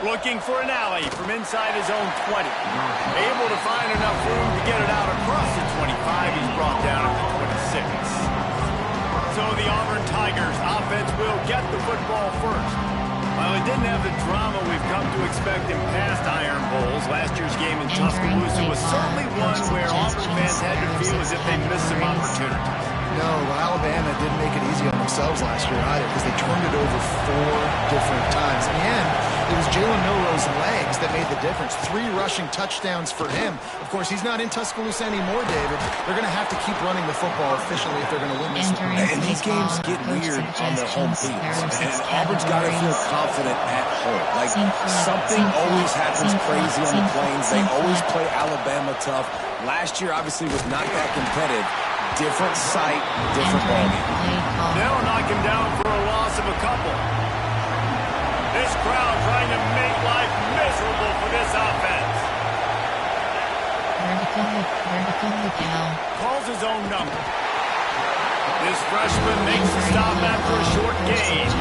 Looking for an alley from inside his own 20. Able to find enough room to get it out across the 25. He's brought down at the 26. So the Auburn Tigers offense will get the football first. While it didn't have the drama we've come to expect in past Iron Bowls, last year's game in Tuscaloosa was certainly one where Auburn fans had to feel as if they missed some opportunities. No, Alabama didn't make it easy on themselves last year either because they turned it over 4 different times. In the end, it was Jalen Milroe's legs that made the difference. 3 rushing touchdowns for him. Of course, he's not in Tuscaloosa anymore, David. They're going to have to keep running the football efficiently if they're going to win this one. And these games get weird on their home fields. And Auburn's got to feel confident at home. Like, something always happens crazy on the Plains. They always play Alabama tough. Last year, obviously, was not that competitive. Different sight, different ballgame. They'll knock him down for a loss of a couple. This crowd trying to make life miserable for this offense. Vertical down. Calls his own number. This freshman makes a stop after a short gain.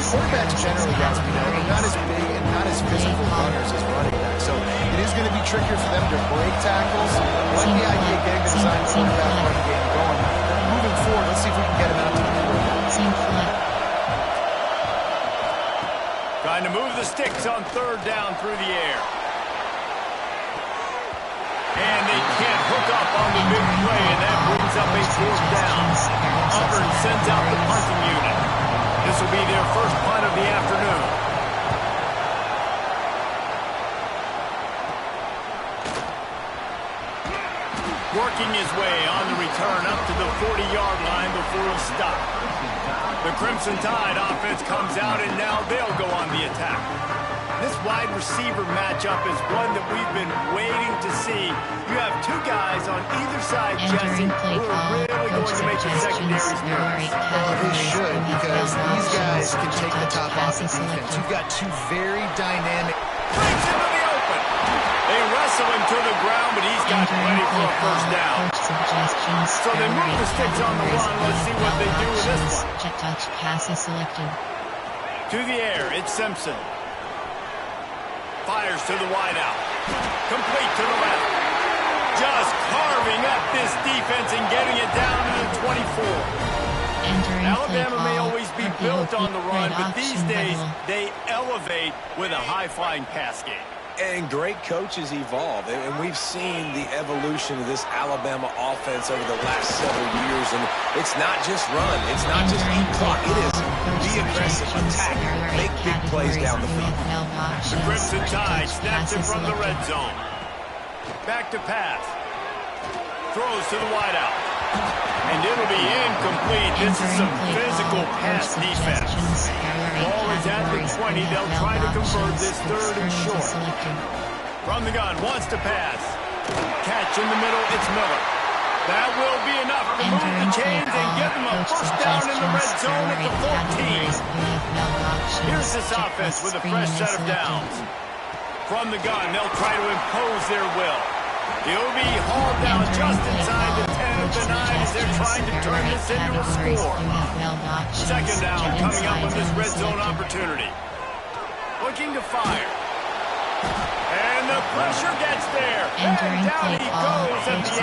Quarterbacks generally, guys, we know, are not as big and not as physical runners as running backs. So it is going to be trickier for them to break tackles. I like the idea of getting the design quarterback running game going. Moving forward, let's see if we can get him out to the field. Trying to move the sticks on 3rd down through the air. And they can't hook up on the big play, and that brings up a 4th down. Auburn sends out the punting unit. This will be their first punt of the afternoon. Working his way on the return up to the 40-yard line before he stopped. The Crimson Tide offense comes out, and now they'll go on the attack. This wide receiver matchup is one that we've been waiting to see. You have 2 guys on either side, Jesse, who are really going to make the secondaries nervous. Well, they should, because these guys can take the top off the defense. You've got 2 very dynamic. Breaks into the open. They wrestle him to the ground, but he's got plenty for a first down. So they move the sticks on the run. Let's see what they do with this one. Touch passes selected. To the air, it's Simpson. Fires to the wideout. Complete to the left. Just carving up this defense and getting it down to the 24. Alabama may always be built on the run, but these days they elevate with a high-flying pass game. And great coaches evolve, and we've seen the evolution of this Alabama offense over the last several years, and it's not just run, it's not just eat clock, it is be aggressive, attack, make big plays down the field. The Crimson Tide snaps it from the red zone. Back to pass. Throws to the wideout. And it'll be incomplete. This is some physical pass defense. Ball is at the 20. They'll try to convert this 3rd and short. From the gun, wants to pass. Catch in the middle, it's Miller. That will be enough to move the chains and give them a first down in the red zone at the 14. Here's this offense with a fresh set of downs. From the gun, they'll try to impose their will. He'll be hauled down just inside the 10 of the 9 as they're trying to turn this into a score. 2nd down coming up on this red zone opportunity. Looking to fire. And the pressure gets there. And down he goes at the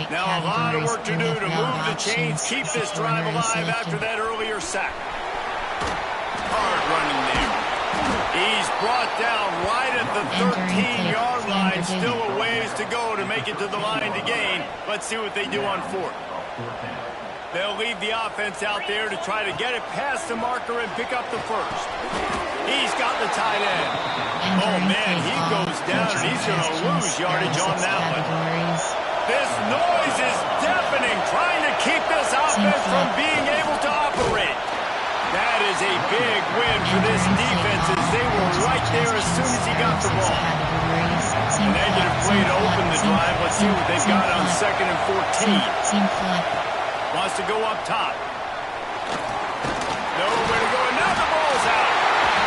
18. Now a lot of work to do to move the chains, keep this drive alive after that earlier sack. Hard running there. He's brought down right at the 13-yard line. Still a ways to go to make it to the line to gain. Let's see what they do on 4th. They'll leave the offense out there to try to get it past the marker and pick up the first. He's got the tight end. Oh, man, he goes down, and he's going to lose yardage on that one. This noise is deafening, trying to keep this offense from being able to operate. That is a big win for this defense as they were right there as soon as he got the ball. Negative play to open the drive. Let's see what they've got on 2nd and 14. Wants to go up top. Nowhere to go, and now the ball's out.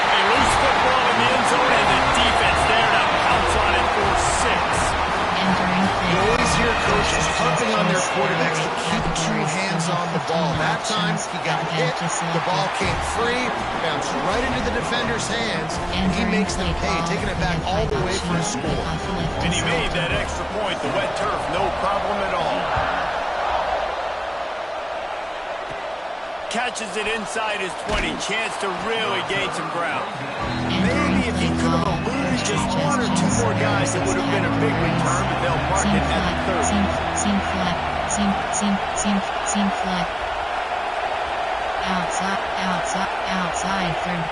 A loose football in the end zone, and the defense there to pounce on it for 6. You always hear coaches harping on their quarterbacks to keep true hands on the ball. That time he got hit, the ball came free, bounced right into the defender's hands, and he makes them pay, taking it back all the way for a score. And he made that extra point, the wet turf, no problem at all. Catches it inside his 20, chance to really gain some ground. Maybe if he could have eluded just one or two more guys, it would have been a big return, but they'll mark it at the 30. Seam flat. Outside, third.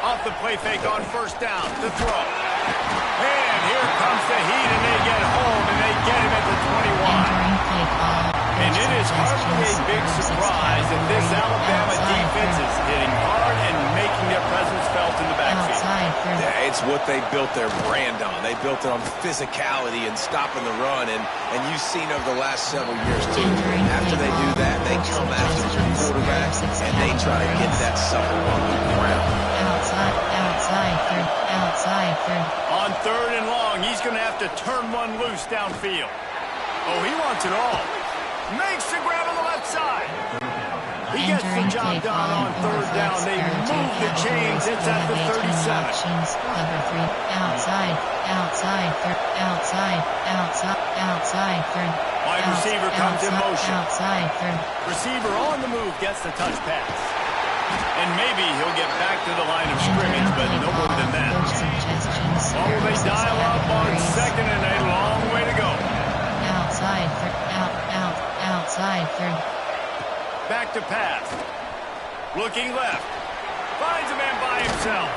Off the play fake on first down, the throw. And here comes the heat, and they get home, and they get him at the 21. Entering play call. And it is hardly a big surprise that this Alabama defense is hitting hard and making their presence felt in the backfield. Yeah, it's what they built their brand on. They built it on physicality and stopping the run, and you've seen over the last several years, too. After they do that, they come after your quarterback, and they try to get that sucker on the ground. Outside, third. On third and long, he's going to have to turn one loose downfield. Oh, he wants it all. Makes the grab on the left side. He gets the job done on third down. They move the chains. It's at the 37. Cover 3. Outside, third. Wide receiver comes in motion. Outside, third. Receiver on the move gets the touch pass. And maybe he'll get back to the line of scrimmage, but no more than that. Oh, they dial up on second and a long way to go. Outside, third. Back to pass. Looking left. Finds a man by himself.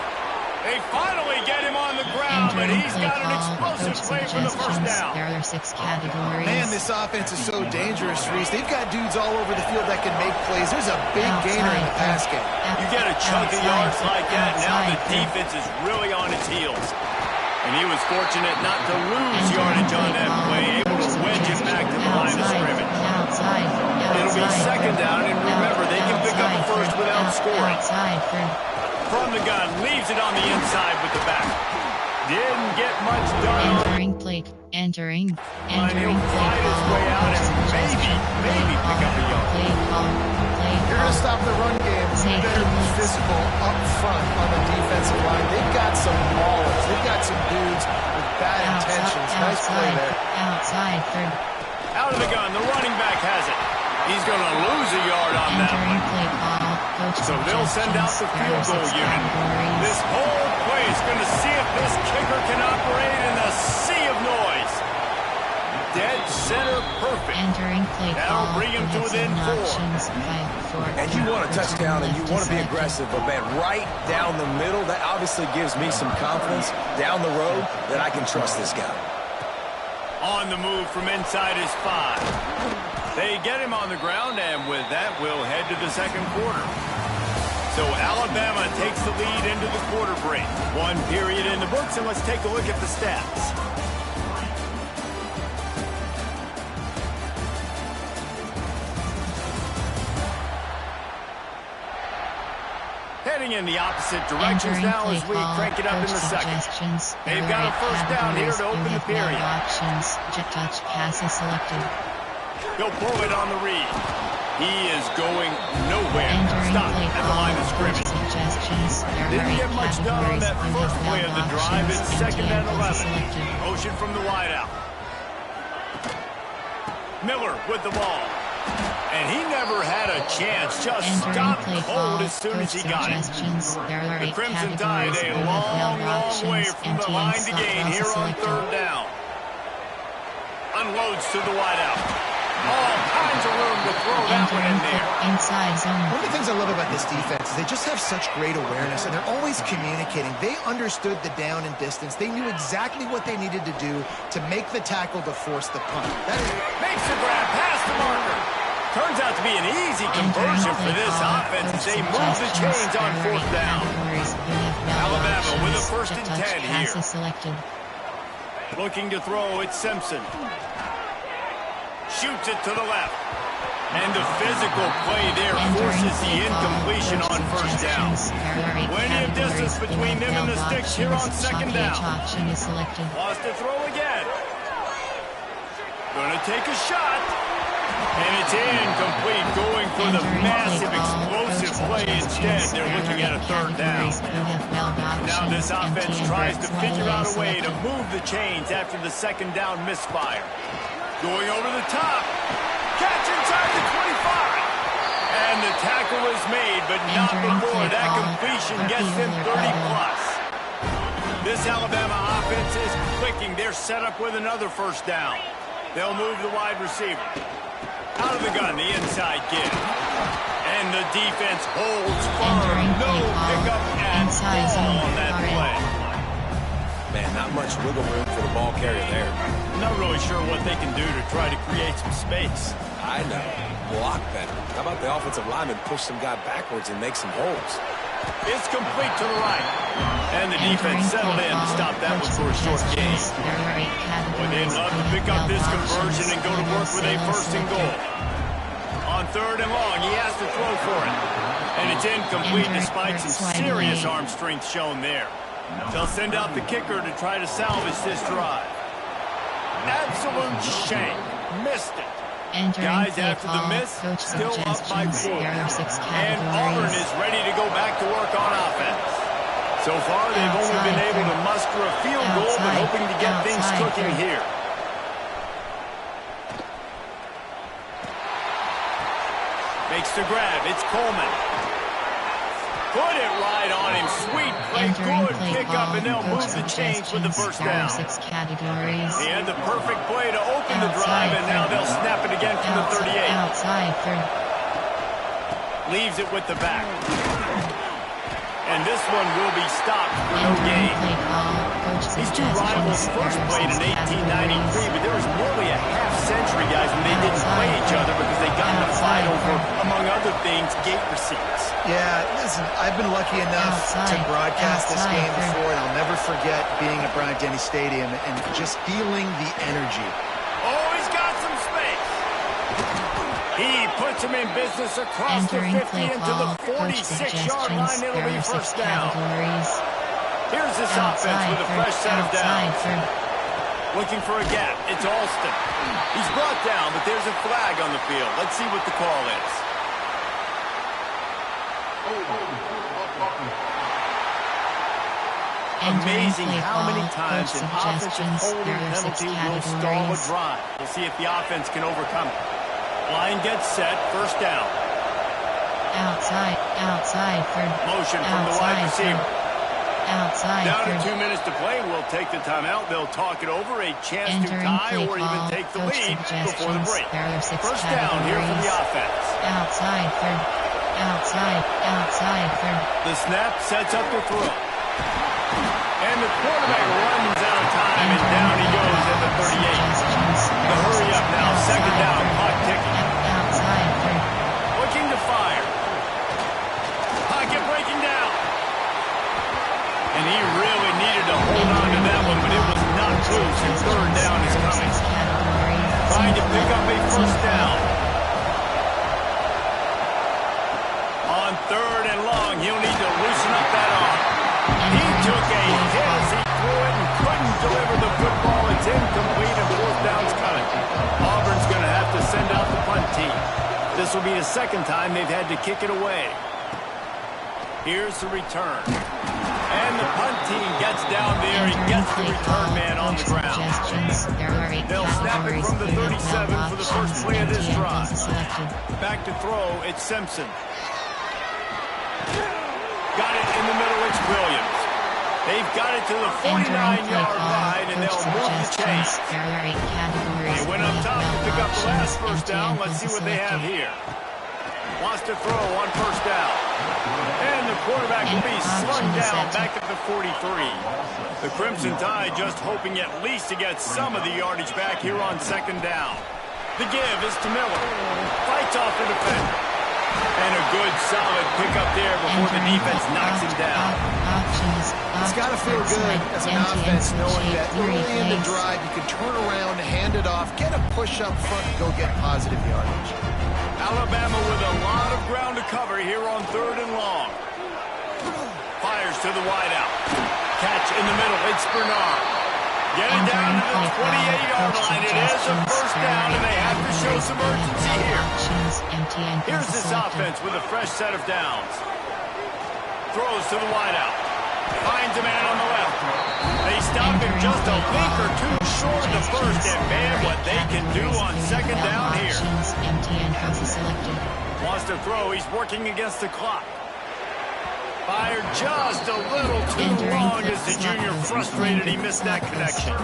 They finally get him on the ground, but he's got an explosive play for the first down. There are 6 categories. Man, this offense is so dangerous, Reese. They've got dudes all over the field that can make plays. There's a big gainer in the pass game. You get a chunk of yards like that, now the defense is really on its heels. And he was fortunate not to lose yardage on that play, able to wedge it back to the line of scrimmage. It'll be second down, and remember, they can pick up a first without scoring. From the gun, leaves it on the inside with the back. Didn't get much done. Entering He'll fight his way out and maybe pick up a yard. You're going to stop the run game. You better be physical up front on the defensive line. They've got some maulers. They've got some dudes with bad intentions. Nice play there. Outside, third. Out of the gun, the running back has it. He's going to lose a yard on that one. So they'll send out the field goal unit. This whole play is going to see if this kicker can operate in a sea of noise. Dead center perfect. That'll bring him to within 4. And you want a touchdown and you want to be aggressive, but man, right down the middle, that obviously gives me some confidence down the road that I can trust this guy. On the move from inside his 5. They get him on the ground, and with that, we'll head to the second quarter. So Alabama takes the lead into the quarter break. 1 period in the books, and let's take a look at the stats. Heading in the opposite directions now as we crank it up in the second. They've got a first down here to open the period. Touch passes selected. He'll pull it on the read. He is going nowhere. Stop at the line of scrimmage. Didn't get much done on that first play of the drive. It's second and 11. Motion from the wideout. Miller with the ball. And he never had a chance. Just stopped cold as soon as he got it. The Crimson Tide a long way from the line to gain here on third down. Unloads to the wideout. All kinds of room to throw that one in there. Inside zone. One of the things I love about this defense is they just have such great awareness, and they're always communicating. They understood the down and distance. They knew exactly what they needed to do to make the tackle to force the punt. Makes the grab past the marker. Turns out to be an easy conversion for this offense as they move the chains on fourth down. Alabama with a first and 10 here. Looking to throw, it's Simpson. Shoots it to the left. And the physical play there forces the incompletion on first down. Plenty of distance between them and the sticks here on second down. Lost to throw again. Gonna take a shot. And it's incomplete, going for the massive explosive play instead. They're looking at a third down. Now this offense tries to figure out a way to move the chains after the second down misfire. Going over the top. Catch inside the 25. And the tackle is made, but not before that completion gets them 30+. This Alabama offense is clicking. They're set up with another first down. They'll move the wide receiver. Out of the gun, the inside give. And the defense holds firm. No pickup at all on that play. Man, not much wiggle room for the ball carrier there. Not really sure what they can do to try to create some space. I know. Block better. How about the offensive lineman push some guy backwards and make some holes? It's complete to the right. And the defense settled in to stop that one for a short gain. Well, they'd love to pick up this conversion and go to work with a first and goal. On third and long, he has to throw for it. And it's incomplete despite some serious arm strength shown there. They'll send out the kicker to try to salvage this drive. Absolute shame. Missed it. Guys, after the miss, still up by 4. And Auburn is ready to go back to work on offense. So far, they've only been able to muster a field goal, but hoping to get things cooking here. Makes the grab. It's Coleman. Put it right on him. Sweet play. Good pick up, and they'll move the chains with the first down. He had the perfect play to open the drive, and now they'll snap it again from the 38. Leaves it with the back. And this one will be stopped for no gain. These two rivals first played in 1893, but there was nearly a half-century, guys, when they didn't play each other because they got in a fight over, among other things, gate receipts. Yeah, listen, I've been lucky enough to broadcast this game before, and I'll never forget being at Bryant-Denny Stadium and just feeling the energy. Oh, he's got some space. He puts him in business across the 50 into the 46-yard line. It'll be first down. Here's this offense with a fresh set of downs. Looking for a gap. It's Alston. He's brought down, but there's a flag on the field. Let's see what the call is. Amazing how many times an offensive holding penalty will stall a drive. We'll see if the offense can overcome it. Line gets set, first down. Outside, third. Motion from the wide receiver. Down to 2 minutes to play. We'll take the timeout. They'll talk it over. A chance to tie or even take the lead before the break. First down here for the offense. Outside, third. The snap sets up the throw. And the quarterback runs out of time, and down he goes at the 38. The hurry up now. Second down. Clock ticking. Looking to fire. Pocket breaking down. And he really needed to hold on to that one, but it was not loose, and third down is coming. Trying to pick up a first down. On third and long, he'll need to loosen up that arm. He took a hit as he threw it and couldn't deliver the football. It's incomplete and fourth down's coming. Auburn's going to have to send out the punt team. This will be the second time they've had to kick it away. Here's the return. And the punt team gets down there and gets the return man on the ground. They'll snap it from the 37 for the first play of this drive. Back to throw, it's Simpson. Got it in the middle, it's Williams. They've got it to the 49-yard line, and they'll move the chains. They went up top to pick up the last first down. Let's see what they have here. Wants to throw on first down. And the quarterback will be slung down back at the 43. The Crimson Tide just hoping at least to get some of the yardage back here on second down. The give is to Miller. Fights off the defender. And a good, solid pickup there before the defense knocks him down. It's got to feel good as an offense knowing that early in the drive you can turn around, hand it off, get a push up front, and go get positive yardage. Alabama with a lot of ground to cover here on third and long. Fires to the wideout. Catch in the middle. It's Bernard. Get it down to the 28-yard line. It is a first down, and they have to show some urgency here. Here's this offense with a fresh set of downs. Throws to the wideout. Finds a man on the left. They stop him just a link or two short of the first, and man, what they can do on second down here. Wants to throw. He's working against the clock. Fired just a little too long as the junior frustrated. He missed that connection.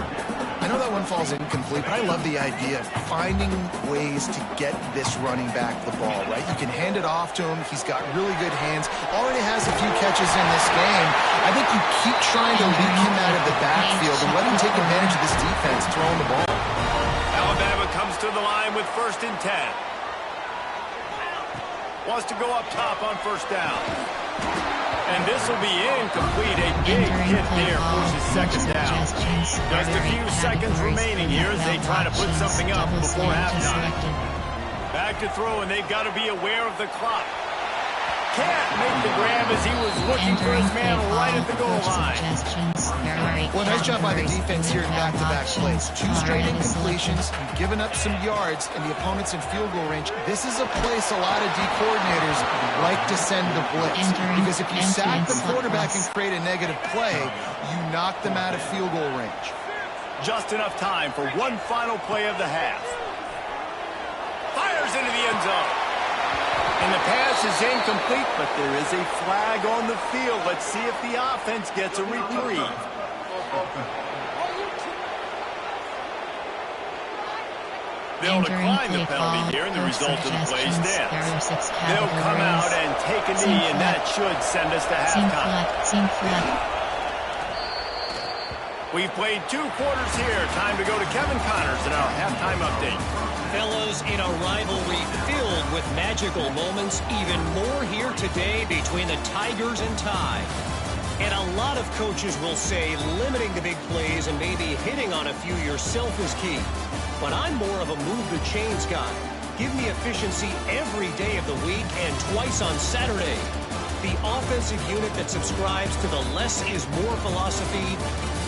I know that one falls incomplete, but I love the idea of finding ways to get this running back the ball, right? You can hand it off to him. He's got really good hands. Already has a few catches in this game. I think you keep trying to leak him out of the backfield and let him take advantage of this defense throwing the ball. Alabama comes to the line with 1st and 10. Wants to go up top on first down. And this will be incomplete. A big hit there forces second down. Just a few seconds remaining here as they try to put something up before halftime. Back to throw, and they've got to be aware of the clock. Can't make the grab as he was looking for his man right at the goal line. Well, nice job by the defense here in back-to-back plays. 2 straight incompletions, you've given up some yards, and the opponent's in field goal range. This is a place a lot of D coordinators like to send the blitz. Because if you sack the quarterback and create a negative play, you knock them out of field goal range. Just enough time for one final play of the half. Fires into the end zone. And the pass is incomplete, but there is a flag on the field. Let's see if the offense gets a reprieve. They'll decline the penalty here, and the result of the play stands. They'll come out and take a knee, and that should send us to halftime. We've played 2 quarters here. Time to go to Kevin Connors in our halftime update. Fellas, in a rivalry filled with magical moments, even more here today between the Tigers and Tide. And a lot of coaches will say limiting the big plays and maybe hitting on a few yourself is key. But I'm more of a move the chains guy. Give me efficiency every day of the week and twice on Saturday. The offensive unit that subscribes to the less is more philosophy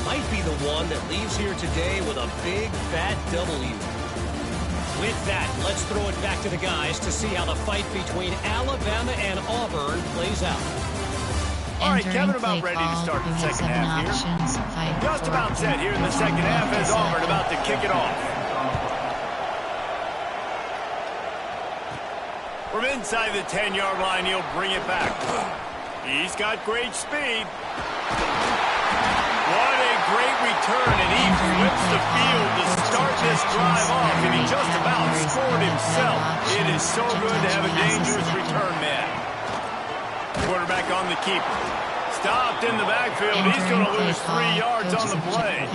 might be the one that leaves here today with a big fat W. With that, let's throw it back to the guys to see how the fight between Alabama and Auburn plays out. All right, Kevin, about ready to start the second half here. Just about set here in the second half as Auburn about to kick it off. From inside the 10-yard line, he'll bring it back. He's got great speed. What a great return, and he flips the field to start this drive off, and he just about scored himself. It is so good to have a dangerous return man. Quarterback on the keeper. Stopped in the backfield. He's going to lose 3 yards on the play.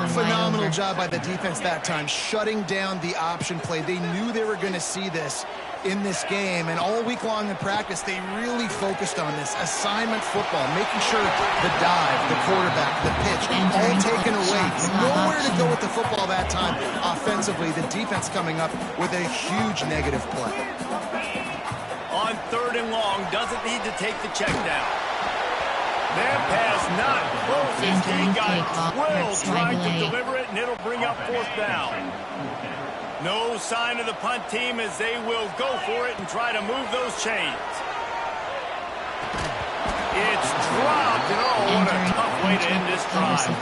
Phenomenal job by the defense that time, shutting down the option play. They knew they were going to see this in this game, and all week long in practice, they really focused on this assignment football, making sure the dive, the quarterback, the pitch, all taken away. Nowhere to go with the football that time offensively. The defense coming up with a huge negative play. On 3rd and long, doesn't need to take the check down. That pass not close as he got drilled trying to deliver it, and it'll bring up 4th down. No sign of the punt team as they will go for it and try to move those chains. It's dropped, and oh, what a tough way to end this drive.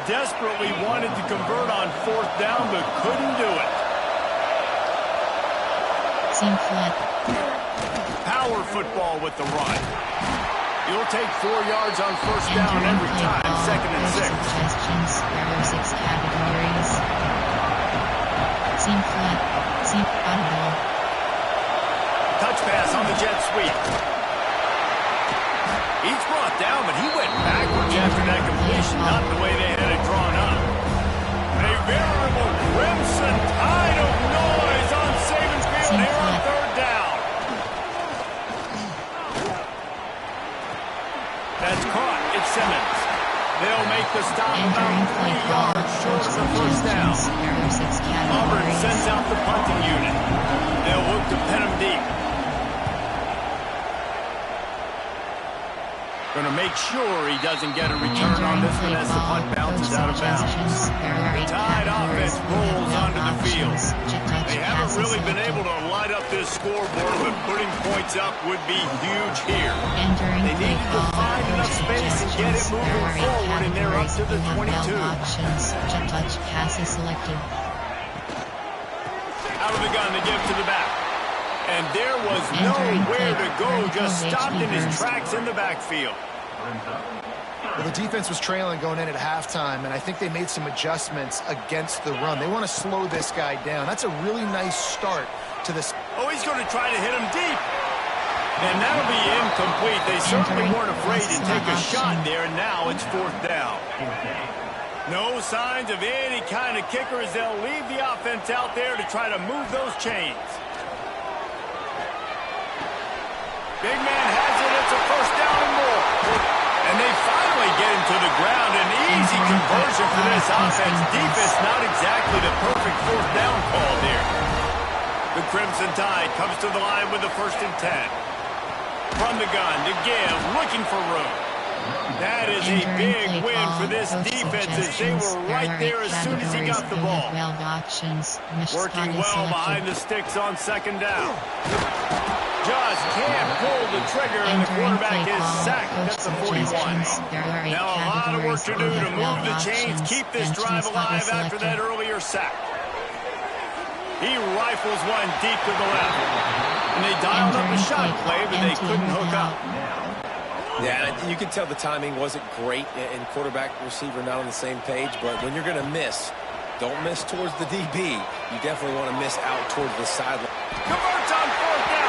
Desperately wanted to convert on 4th down, but couldn't do it. Power football with the run. You'll take 4 yards on 1st down every time, 2nd and 6. Touch pass on the jet sweep. He's brought down, but he went backwards after that completion, not the way they had it drawn up. A veritable crimson tide of noise on Saban's field here on 3rd down. That's caught. It's Simmons. They'll make the stop about 3 yards short of the 1st down. Auburn sends out the punting unit. They'll look to pin him deep. Going to make sure he doesn't get a return on this one as the punt bounces out of bounds. The Tide offense rolls onto the field. They haven't really been able to light up this scoreboard, but putting points up would be huge here. They needed to find enough space and get it moving forward, and they're up to the 22. Out of the gun to give to the back. And there was nowhere to go, just stopped in his tracks in the backfield. Well, the defense was trailing going in at halftime, and I think they made some adjustments against the run. They want to slow this guy down. That's a really nice start to this. Oh, he's going to try to hit him deep. And that'll be incomplete. They certainly weren't afraid to take a shot there, and now it's 4th down. No signs of any kind of kicker as they'll leave the offense out there to try to move those chains. Big man has it. It's a 1st down and more. And they finally get him to the ground. An easy conversion for this offense. Defense not exactly the perfect 4th down call there. The Crimson Tide comes to the line with the 1st and 10. From the gun to give, looking for room. That is a big win for this defense as they were right there as soon as he got the ball. Working well behind the sticks on 2nd down. Just can't pull the trigger, and the quarterback is sacked at the 41. Now a lot of work to do to move the chains, keep this drive alive after that earlier sack. He rifles one deep to the left. And they dialed up a shot play, but they couldn't hook up. Yeah, you can tell the timing wasn't great, and quarterback receiver not on the same page, but when you're going to miss, don't miss towards the DB. You definitely want to miss out towards the sideline. Converts on 4th down.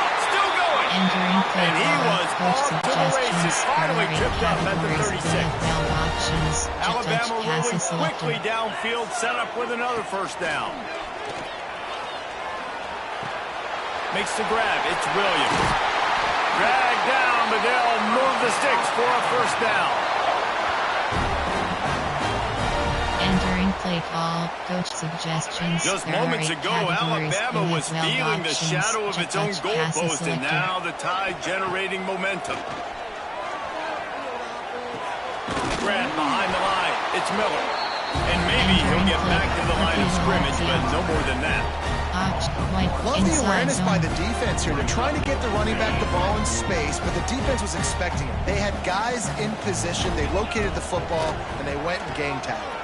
And he was off to the races, finally tripped up at the 36. Alabama rolling quickly downfield, set up with another 1st down. Makes the grab, it's Williams. Dragged down, but they'll move the sticks for a 1st down. Play call, coach suggestions. Just moments ago, Alabama was feeling the shadow of its own goalpost, and now the Tide generating momentum. Grant behind the line. It's Miller. And maybe he'll get back to the line of scrimmage, but no more than that. Love the awareness by the defense here. They're trying to get the running back the ball in space, but the defense was expecting it. They had guys in position. They located the football, and they went and gang tagged.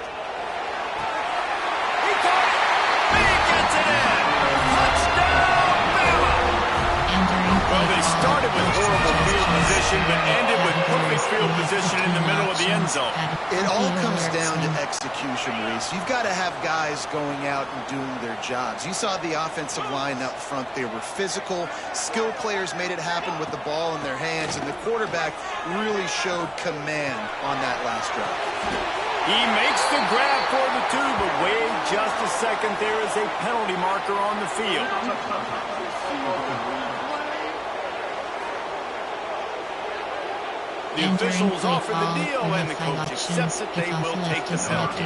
Well, they started with horrible field position, but ended with perfect field position in the middle of the end zone. It all comes down to execution, Reese. You've got to have guys going out and doing their jobs. You saw the offensive line up front. They were physical. Skill players made it happen with the ball in their hands, and the quarterback really showed command on that last drive. He makes the grab for the 2, but wait just a second. There is a penalty marker on the field. The officials offer the deal, and the coach accepts it. They will take the penalty.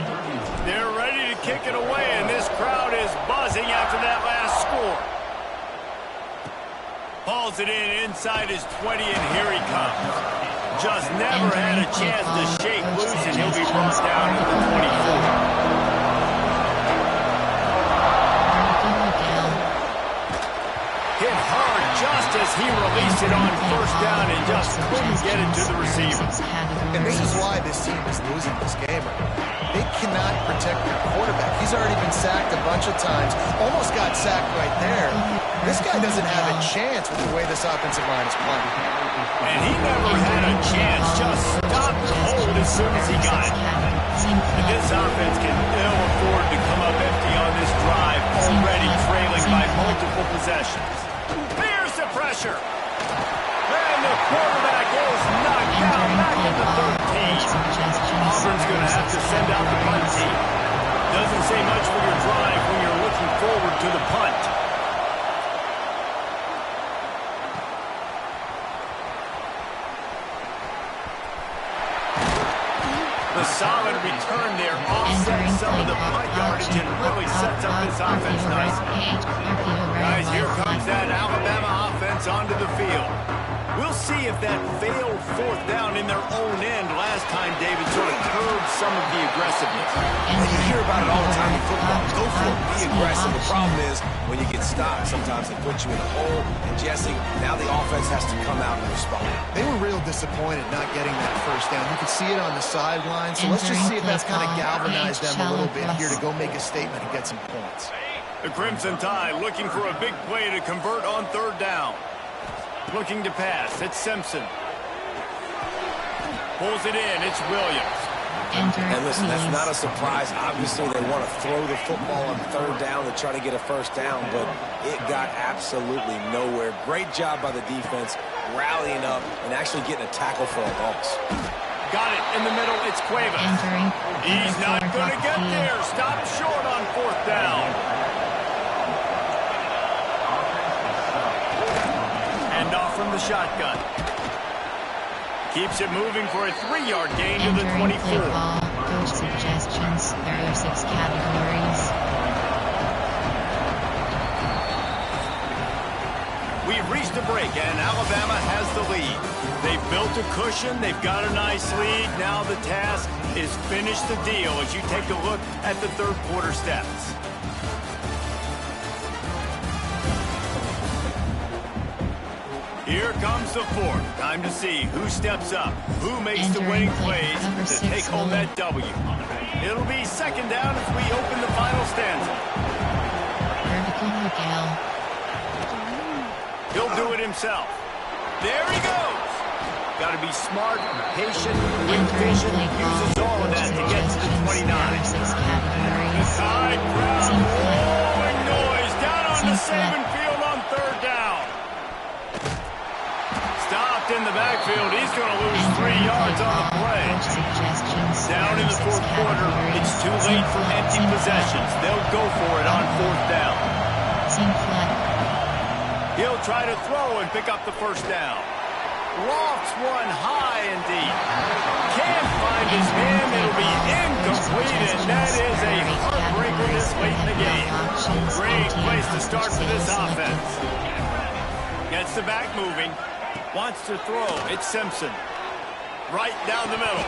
They're ready to kick it away, and this crowd is buzzing after that last score. Hauls it in inside his 20, and here he comes. Just never had a chance to shake loose, and he'll be brought down to the 24. Hit hard just as he released it on 1st down and just couldn't get it to the receiver. And this is why this team is losing this game. They cannot protect their quarterback. He's already been sacked a bunch of times. Almost got sacked right there. This guy doesn't have a chance with the way this offensive line is playing. And he never had a chance. Just stopped cold as soon as he got it. And this offense can ill afford to come up empty on this drive, already trailing by multiple possessions. There's the pressure. And the quarterback is knocked down back at the 13. Auburn's going to have to send out the punt team. Doesn't say much for your drive when you're looking forward to the punt. The solid return there offsets some of the punt yardage and really sets up this offense nicely. Guys, here comes that Alabama offense onto the field. We'll see if that failed fourth down in their own end last time, David, sort of curbed some of the aggressiveness. And you hear about it all the time in football. Go for it. Be aggressive. The problem is when you get stopped, sometimes they put you in a hole. And, Jesse, now the offense has to come out and respond. They were real disappointed not getting that first down. You could see it on the sideline. So let's just see if that's kind of galvanized them a little bit here to go make a statement and get some points. The Crimson Tide looking for a big play to convert on third down. Looking to pass. It's Simpson. Pulls it in. It's Williams. And listen, that's not a surprise. Obviously, they want to throw the football on third down to try to get a first down, but it got absolutely nowhere. Great job by the defense, rallying up and actually getting a tackle for a loss. Got it in the middle. It's Cuevas. He's not going to get there. Stop short on fourth down. And off from the shotgun. Keeps it moving for a 3-yard gain to the 24. Coach suggestions. There are 6 categories. We've reached a break, and Alabama has the lead. They've built a cushion. They've got a nice lead. Now the task is finish the deal as you take a look at the third quarter stats. Here comes the fourth. Time to see who steps up, who makes the winning plays to take home that W. It'll be second down as we open the final stanza. Vertical Miguel. He'll do it himself. There he goes. Got to be smart, patient, quick vision. Uses all of that to get to the 29. The Tide crowd roaring noise down on the Saban field on third down. Stopped in the backfield. He's going to lose 3 yards on the play. Down in the fourth quarter, it's too late for empty possessions. They'll go for it on fourth down. He'll try to throw and pick up the first down. Lofts one high and deep. Can't find his man. It'll be incomplete, and that is a heartbreaker this late in the game. Great place to start for this offense. Gets the back moving. Wants to throw. It's Simpson. Right down the middle.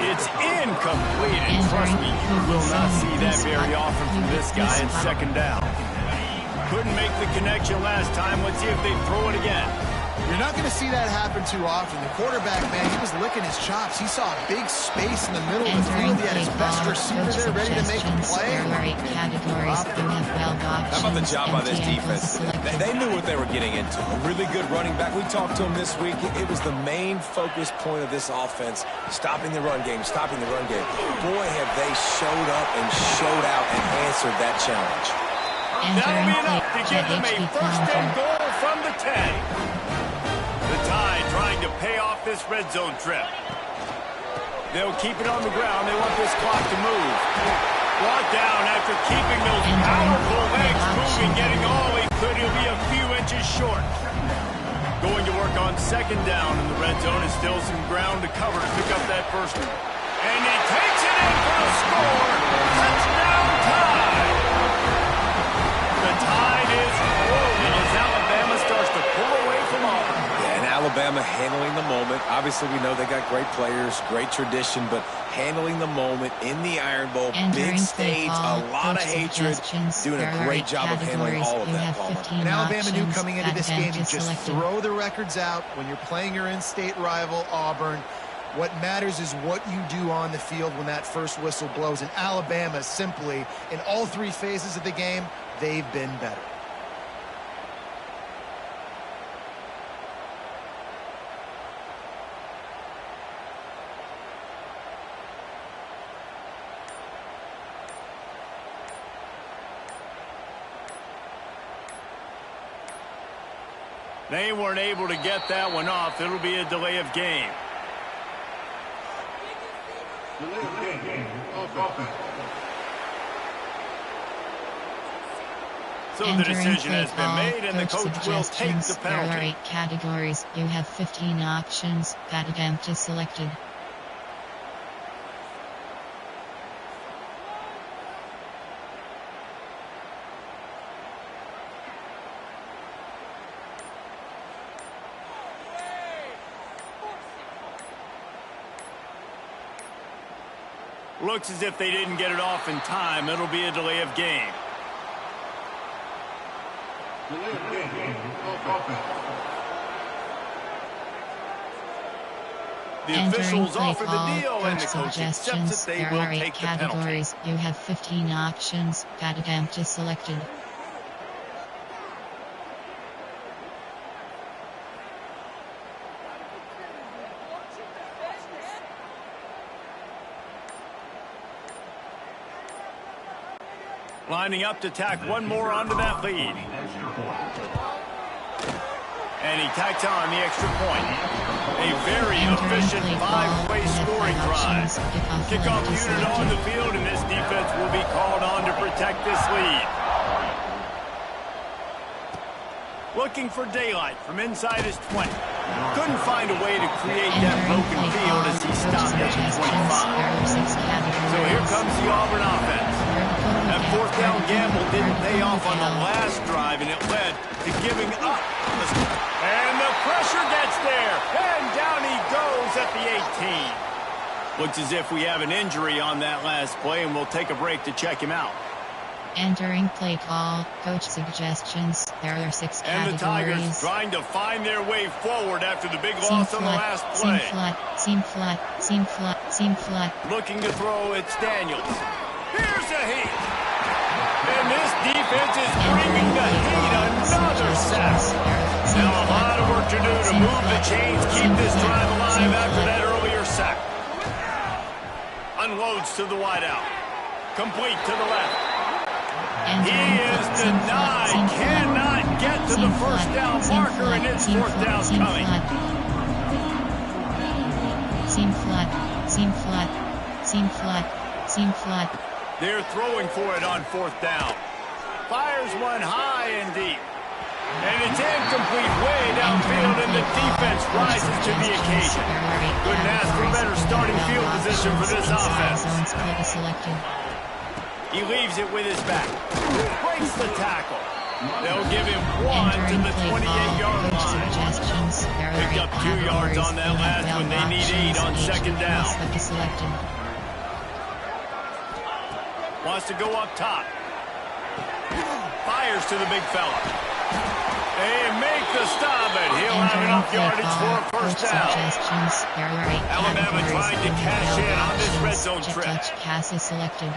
It's incomplete. And trust me, you will not see that very often from this guy in second down. Couldn't make the connection last time. Let's see if they throw it again. You're not going to see that happen too often. The quarterback, man, he was licking his chops. He saw a big space in the middle of the field. He had his best receiver there ready to make a play. How about the job by this defense? They knew what they were getting into. A really good running back. We talked to him this week. It was the main focus point of this offense, stopping the run game, stopping the run game. Boy, have they showed up and showed out and answered that challenge. That'll be enough to give them a first and goal from the 10. The Tide trying to pay off this red zone trip. They'll keep it on the ground. They want this clock to move. Brought down after keeping those powerful legs moving, getting all he could. He'll be a few inches short. Going to work on second down in the red zone. Is still some ground to cover to pick up that first one. And he takes it in for a score. Touchdown Tide. The Tide is rolling as Alabama starts to pull away from Auburn. Yeah, and Alabama handling the moment. Obviously, we know they got great players, great tradition, but handling the moment in the Iron Bowl, big stage, a lot of hatred, doing a great job of handling all of that, Palmer. And Alabama knew coming into this game, you just throw the records out when you're playing your in-state rival, Auburn. What matters is what you do on the field when that first whistle blows. And Alabama simply, in all 3 phases of the game, they've been better. They weren't able to get that one off. It'll be a delay of game. So the decision has been made, and the coach will take the penalty. There are 8 categories. You have 15 options. That attempt is selected. Looks as if they didn't get it off in time. It'll be a delay of game. The officials offer the deal, and the coach accepts it. They will take the penalty. You have 15 options. Bad attempt is selected. Lining up to tack one more onto that lead. And he tacks on the extra point. A very efficient five-way scoring drive. Kickoff unit on the field, and this defense will be called on to protect this lead. Looking for daylight from inside his 20. Couldn't find a way to create that broken field as he stopped at the 25. So here comes the Auburn offense. That fourth down gamble didn't pay off on the last drive, and it led to giving up. And the pressure gets there, and down he goes at the 18. Looks as if we have an injury on that last play, and we'll take a break to check him out. Entering play call, coach suggestions. There are 6 categories. And the Tigers trying to find their way forward after the big loss on the last play. Seam flat. Looking to throw, it's Daniels. Here's a heat. And this defense is bringing the heat. Another sack. Now a lot of work to do to move the chains, keep this drive alive after that earlier sack. Unloads to the wideout. Complete to the left. He is denied. Cannot get to the first down marker, and it's fourth down coming. Seam flat. They're throwing for it on fourth down. Fires one high and deep. And it's incomplete way downfield, and the defense rises to the occasion. Couldn't ask for better starting field position for this offense. He leaves it with his back. Breaks the tackle. They'll give him one to the 28-yard line. Picked up 2 yards on that last one. They need 8 on second down. Wants to go up top. Fires to the big fella. They make the stop, and he'll have enough yardage for a first down. Alabama trying to cash in on this red zone trip. Pass is selected.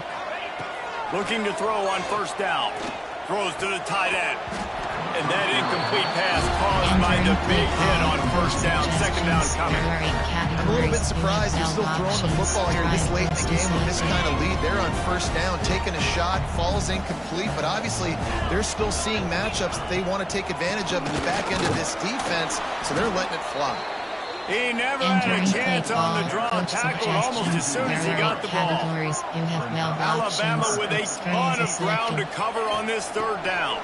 Looking to throw on first down. Throws to the tight end. And that incomplete pass caused by the big hit on first down. Second down coming. I'm a little bit surprised they're still throwing the football here this late in the game with this kind of lead. They're on first down, taking a shot, falls incomplete, but obviously they're still seeing matchups that they want to take advantage of in the back end of this defense, so they're letting it fly. He never had a chance on the draw, tackled almost as soon as he got the ball. Alabama with a ton of ground to cover on this third down.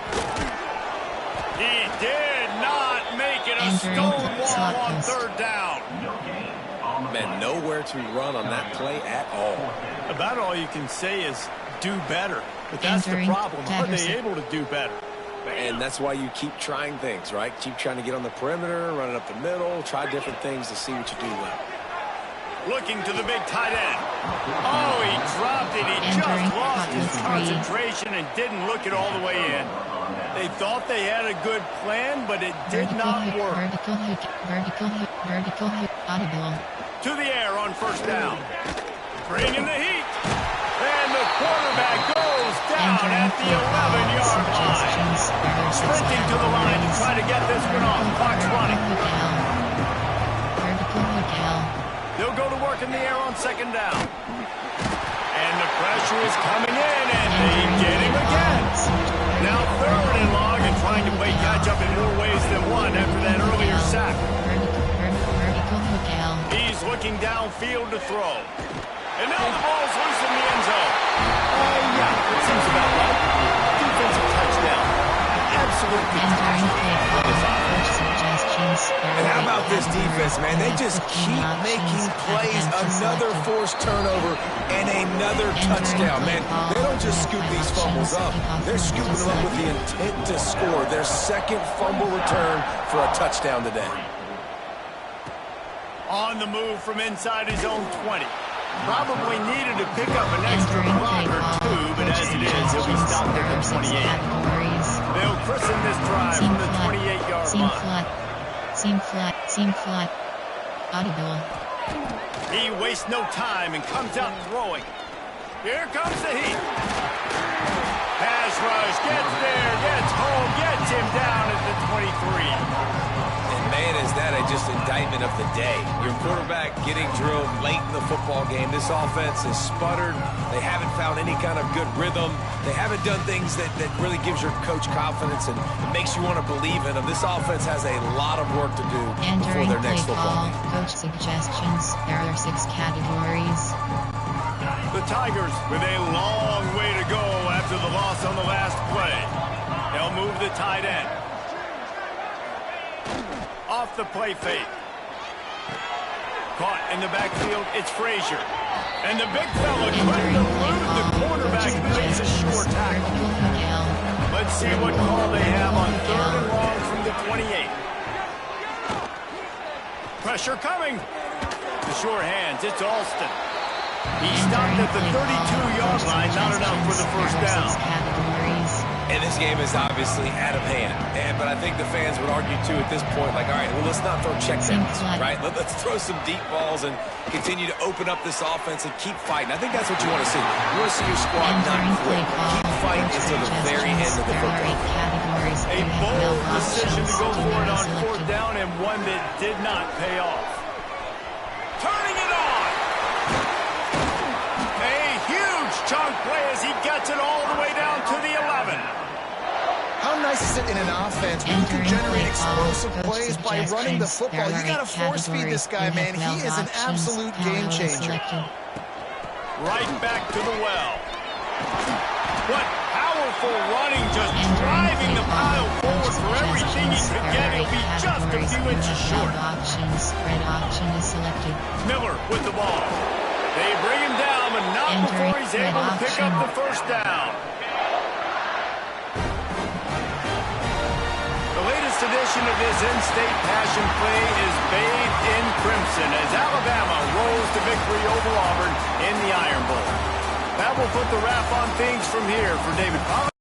He did not make it a stone wall on third down. Man, nowhere to run on that play at all. About all you can say is do better. But that's the problem. Are they able to do better? And that's why you keep trying things, right? Keep trying to get on the perimeter, run it up the middle, try different things to see what you do well. Looking to the big tight end. Oh, he dropped it. He just lost his concentration and didn't look it all the way in. They thought they had a good plan, but it did not work. Vertical hook, audible. To the air on first down. Bringing the heat. And the quarterback goes down at the 11-yard line. Sprinting to the line to try to get this one off. Clock's running. They'll go to work in the air on second down. And the pressure is coming in, and they get him again. Now third and long, and trying to play catch-up in more ways than one after that earlier sack. He's looking downfield to throw. And now the ball's loose in the end zone. Yeah, that seems about right. Defensive touchdown. Absolutely. And how about this defense, man? They just keep making plays. Another forced turnover and another touchdown, man. They don't just scoop these fumbles up. They're scooping them up with the intent to score. Their second fumble return for a touchdown today. On the move from inside his own 20. Probably needed to pick up an extra block or two, but as it is, he'll be stopped at the 28. They'll christen this drive from the 28-yard line. Seam flat. Audible. He wastes no time and comes out throwing. Here comes the heat. Pass rush, gets there, gets home, gets him down at the 23. And man, is that just indictment of the day. Your quarterback getting drilled late in the football game. This offense is sputtered. They haven't found any kind of good rhythm. They haven't done things that really gives your coach confidence and it makes you want to believe in them. This offense has a lot of work to do before their next football game. Coach suggestions. There are 6 categories. The Tigers with a long way to go after the loss on the last play. They'll move the tight end. Off the play fake. Caught in the backfield, it's Frazier. And the big fella couldn't elude the quarterback who makes a short tackle. Let's see what call they have on 3rd and long from the 28. Pressure coming. The sure hands, it's Alston. He stopped at the 32-yard line, not enough for the first down. And this game is obviously out of hand. But I think the fans would argue, too, at this point, like, all right, well, let's not throw checkdowns, right? Let's throw some deep balls and continue to open up this offense and keep fighting. I think that's what you want to see. You want to see your squad not quit. Keep fighting until the very end of the football. A bold decision to go for it on 4th down and one that did not pay off. Turning it on. A huge chunk play as he gets it all the way down to the 11. How nice is it in an offense when you can generate explosive plays by running the football? You got to force feed this guy, man. He is an absolute game changer. Right back to the well. What powerful running, just driving the pile forward for everything he could get. He'll be just a few inches short. Red option is selected. Miller with the ball. They bring him down, but not before he's able to pick up the first down. The latest edition of this in-state passion play is bathed in crimson as Alabama rolls to victory over Auburn in the Iron Bowl. That will put the wrap on things from here for David Pollack.